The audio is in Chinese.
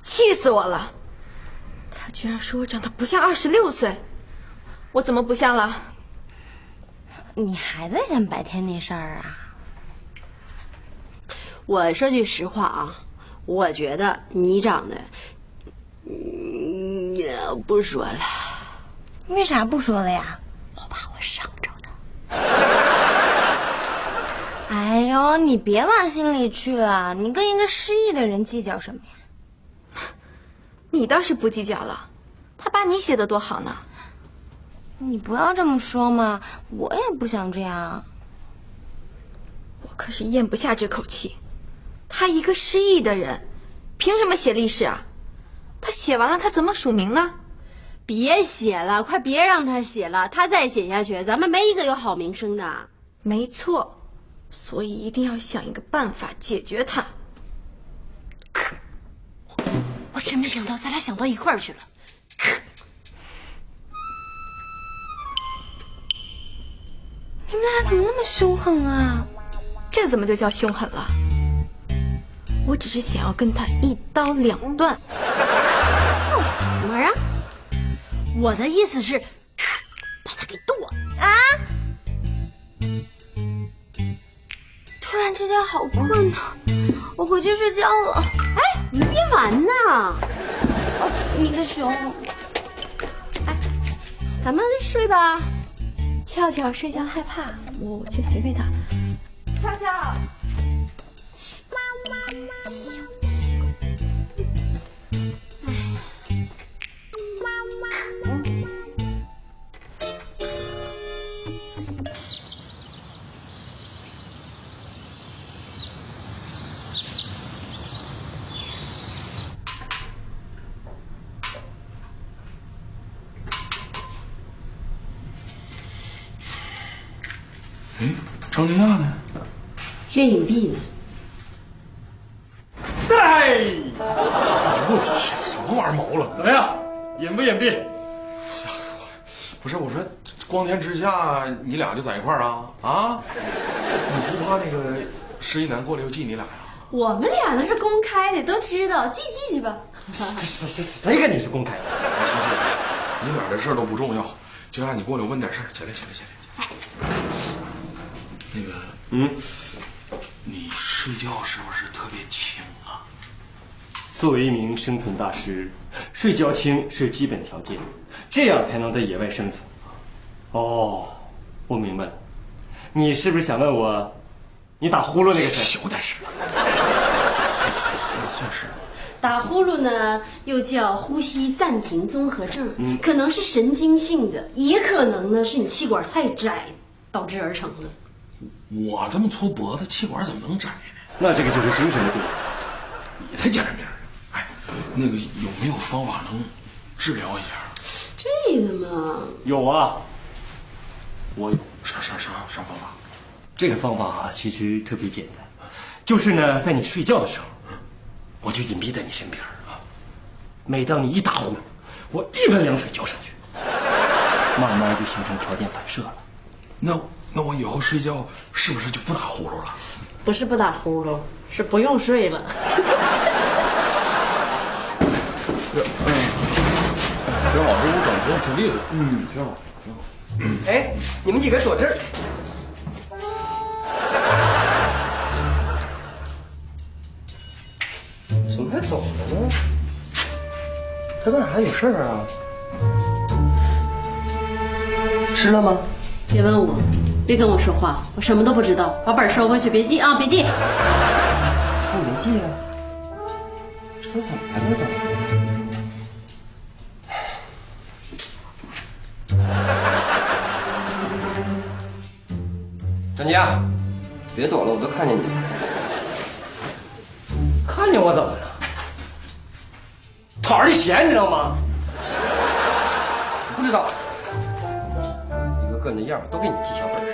气死我了！他居然说我长得不像26岁，我怎么不像了？你还在想白天那事儿啊？我说句实话啊，我觉得你长得，不说了。为啥不说了呀？我怕我伤着他。哎呦，你别往心里去了，你跟一个失忆的人计较什么呀？你倒是不计较了，他把你写得多好呢。你不要这么说嘛，我也不想这样。我可是咽不下这口气。他一个失忆的人，凭什么写历史啊？他写完了，他怎么署名呢？别写了，快别让他写了，他再写下去，咱们没一个有好名声的。没错，所以一定要想一个办法解决他。我真没想到咱俩想到一块儿去了。你们俩怎么那么凶狠啊？这怎么就叫凶狠了？我只是想要跟他一刀两断。什么呀？我的意思是，把他给剁啊！突然之间好困啊，我回去睡觉了。哎，你别玩呐！你个熊！哎，咱们睡吧。俏俏睡觉害怕，我去陪陪他。俏俏，小气。哎，张金亚呢？练影壁呢。对，我的天，这什么玩意儿毛了？怎么样，隐不隐蔽？吓死我了！不是，我说光天之下你俩就在一块儿啊？啊？你不怕那个失忆男过来又记你俩呀？我们俩那是公开的，都知道，记去吧。谁跟你是公开的？行，你俩这事儿都不重要，就让你过来问点事儿。起来。那个，你睡觉是不是特别轻啊？作为一名生存大师，睡觉轻是基本条件，这样才能在野外生存。哦，我明白了，你是不是想问我，你打呼噜那个事？小点声。算是。打呼噜呢，又叫呼吸暂停综合症，可能是神经性的，也可能呢是你气管太窄导致而成的。我这么粗脖子，气管怎么能窄呢？那这个就是精神病。你才精神病！哎，那个有没有方法能治疗一下？这个嘛，有啊，我有。啥方法？这个方法啊，其实特别简单，就是呢，在你睡觉的时候，我就隐蔽在你身边啊。每当你一打呼噜，我一盆凉水浇上去，慢慢就形成条件反射了。那我以后睡觉是不是就不打呼噜了？不是不打呼噜，是不用睡了。挺好，这屋整挺利索。挺好。哎，你们几个躲这儿。怎么还走了呢？他干啥有事儿啊？吃了吗？别问我，别跟我说话，我什么都不知道。把本收回去，别记啊，别记。我没记啊。这都怎么了都？张佳，别躲了，我都看见你了。看见我怎么了？讨人嫌，你知道吗？不知道。一个个那样，都给你记小本上。